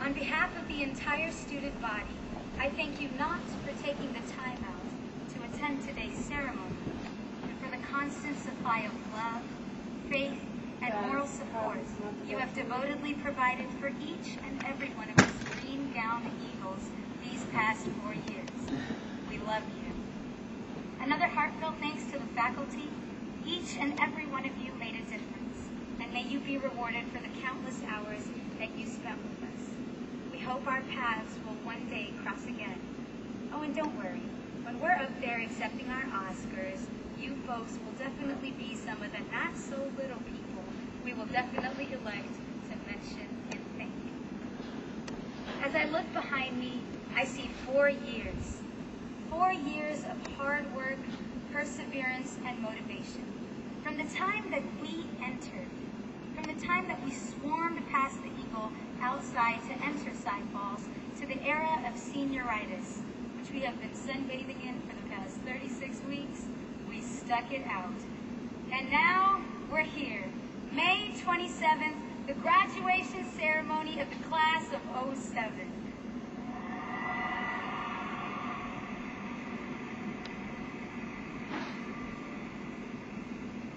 On behalf of the entire student body, I thank you not for taking the time out to attend today's ceremony, and for the constant supply of love, faith, and moral support you have devotedly provided for each and every one of us green gowned eagles these past 4 years. We love you. Another heartfelt thanks to the faculty. Each and every one of you made a difference, and may you be rewarded for the countless hours that you spent with us. We hope our paths will one day cross again. Oh, and don't worry, when we're up there accepting our Oscars, you folks will definitely be some of the not-so-little people we will definitely elect to mention and thank. As I look behind me, I see 4 years. 4 years of hard work, perseverance, and motivation. From the time that we entered, from the time that we swarmed past the Eagle outside to enter Cy Falls, to the era of senioritis, which we have been sunbathing in for the past 36 weeks, we stuck it out. And now we're here. May 27th, the graduation ceremony of the class of '07.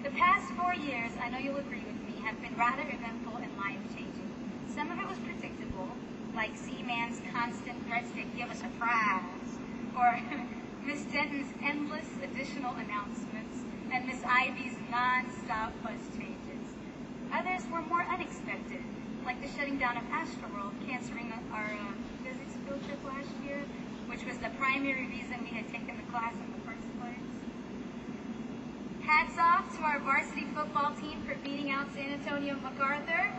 The past 4 years, I know you'll agree with me, have been rather eventful and life-changing. Some of it was predictable, like Z-Man's constant threats to give us a prize, or Miss Denton's endless additional announcements, and Miss Ivy's non-stop bus changes. Others were more unexpected, like the shutting down of Astroworld, canceling our physics field trip last year, which was the primary reason we had taken the class in the first place. Hats off to our varsity football team for beating out San Antonio MacArthur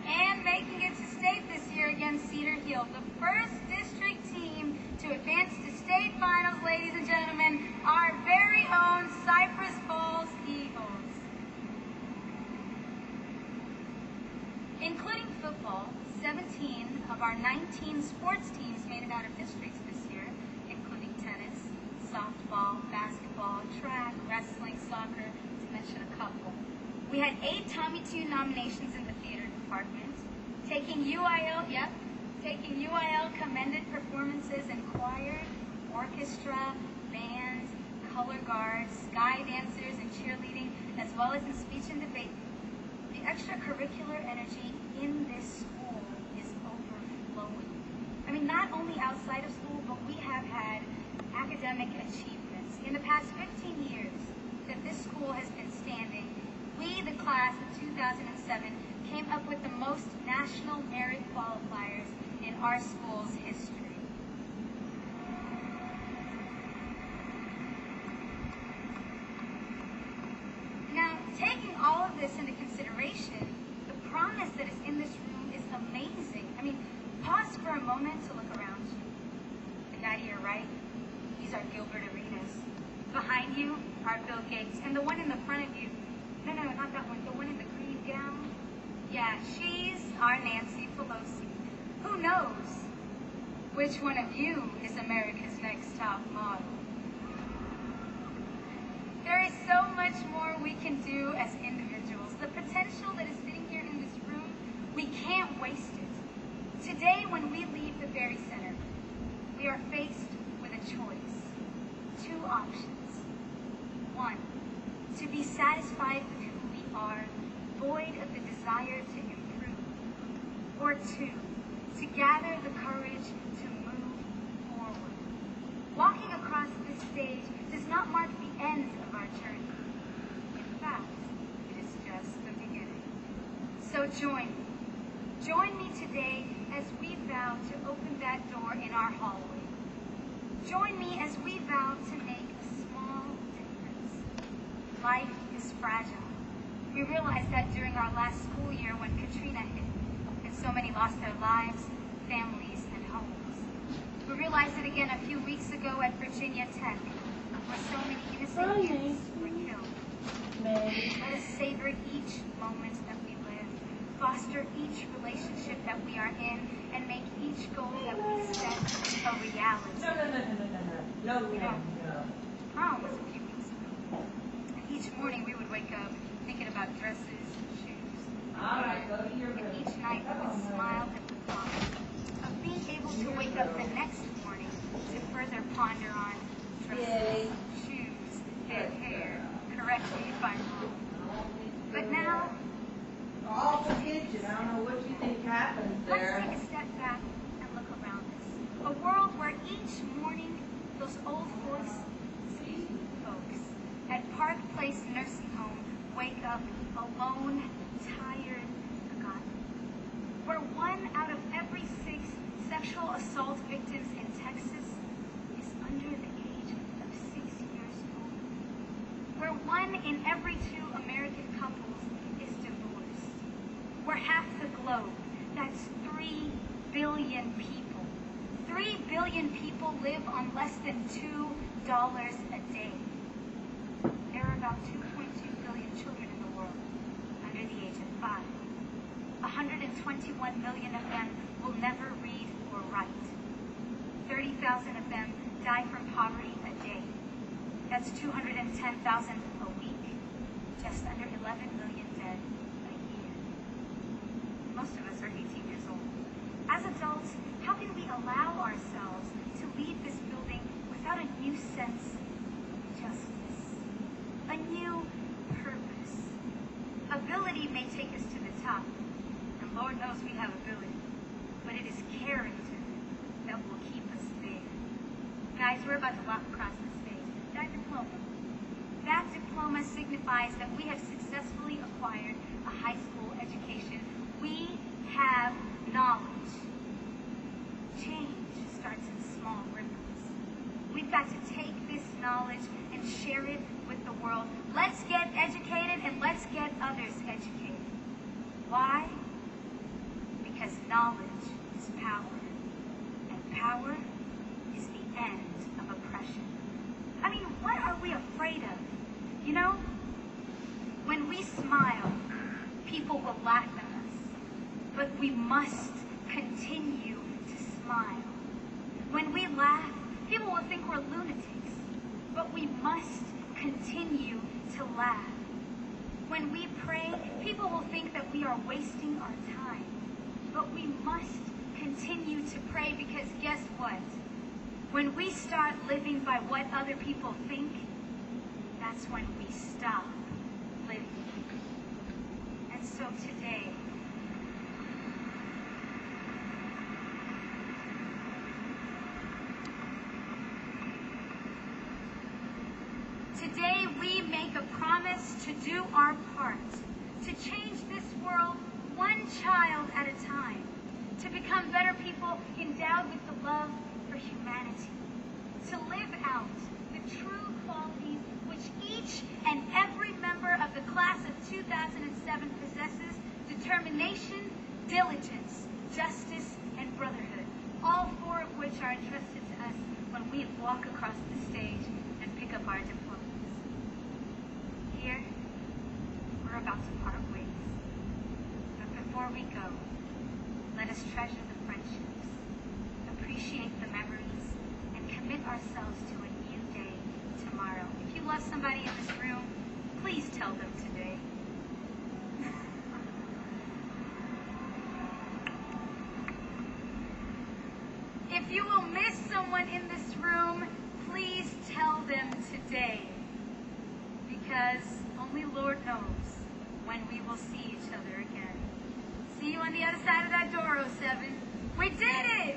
and making it to state this year against Cedar Hill, the first district team to advance to state finals, ladies and gentlemen, our very own Cypress Falls Eagles. Including football, 17 of our 19 sports teams made it out of districts this year, including tennis, softball, basketball, track, wrestling, soccer, to mention a couple. We had 8 Tommy 2 nominations in the theater department, taking UIL commended performances in choir, orchestra, band, color guards, sky dancers, and cheerleading, as well as in speech and debate. The extracurricular energy in this school is overflowing. I mean, not only outside of school, but we have had academic achievements. In the past 15 years that this school has been standing, we, the class of 2007, came up with the most national merit qualifiers in our school's history. Now, taking all of this into consideration, the promise that is in this room is amazing. I mean, pause for a moment to look around you. The guy to your right, these are Gilbert Arenas. Behind you are Bill Gates. And the one in the front of you, no, not that one, the one in the green gown. Yeah, she's our Nancy Pelosi. Who knows which one of you is America's next top model? There is so much more we can do as individuals. The potential that is sitting here in this room, we can't waste it. Today, when we leave the Berry Center, we are faced with a choice. 2 options. 1, to be satisfied with who we are, void of the desire to improve. Or 2, to gather the courage to move forward. Walking across this stage does not mark the end of our journey. In fact, it is just the beginning. So join me. Join me today as we vow to open that door in our hallway. Join me as we vow to make a small difference. Life is fragile. We realized that during our last school year when Katrina hit, and so many lost their lives, families, and homes. We realized it again a few weeks ago at Virginia Tech, where so many innocent youths were killed. Let us savor each moment that we live, foster each relationship that we are in, and make each goal that we set a reality. No. Prom was a few weeks ago. And each morning we would wake up thinking about dresses and shoes. smile at the thought of being able to wake up the next morning to further ponder on dresses, shoes, and hair. Correct me if I'm wrong. But now, All the kitchen, I don't know what you think happens let's there. take a step back and look around us. A world where each morning those old folks at Park Place Nursing Home wake up alone, tired, forgotten. Where 1 out of every 6 sexual assault victims in Texas is under the age of 6 years old. Where 1 in every 2 American couples is divorced. Where half the globe, that's 3 billion people. 3 billion people live on less than $2 a day. There are about 2.2 billion children in the world under the age of 5. 121 million of them will never read or write. 30,000 of them die from poverty a day. That's 210,000 a week. Just under 11 million dead a year. Most of us are 18 years old. As adults, how can we allow ourselves to leave this building without a new sense of justice? A new purpose. Ability may take us to the top, and Lord knows we have ability, but it is character that will keep us there. Guys, we're about to walk across the stage. That diploma. That diploma signifies that we have successfully acquired a high school education. We have knowledge. Change starts in small ripples. We've got to take this knowledge and share it with the world. Let's get educated and let's get others educated. Why? Because knowledge is power. And power is the end of oppression. I mean, what are we afraid of? You know, when we smile, people will laugh at us. But we must continue to smile. When we laugh, people will think we're lunatics. But we must continue to laugh. When we pray, people will think that we are wasting our time. But we must continue to pray because guess what? When we start living by what other people think, that's when we stop living. And so today, we make a promise to do our part, to change this world one child at a time, to become better people endowed with the love for humanity, to live out the true qualities which each and every member of the class of 2007 possesses: determination, diligence, justice, and brotherhood, all 4 of which are entrusted to us when we walk across the stage and pick up our diplomas. Here, we're about to part ways. But before we go, let us treasure the friendships, appreciate the memories, and commit ourselves to a new day tomorrow. If you love somebody in this room, please tell them today. If you will miss someone in this room, please tell them today. Because only Lord knows when we will see each other again. See you on the other side of that door, 07. We did it!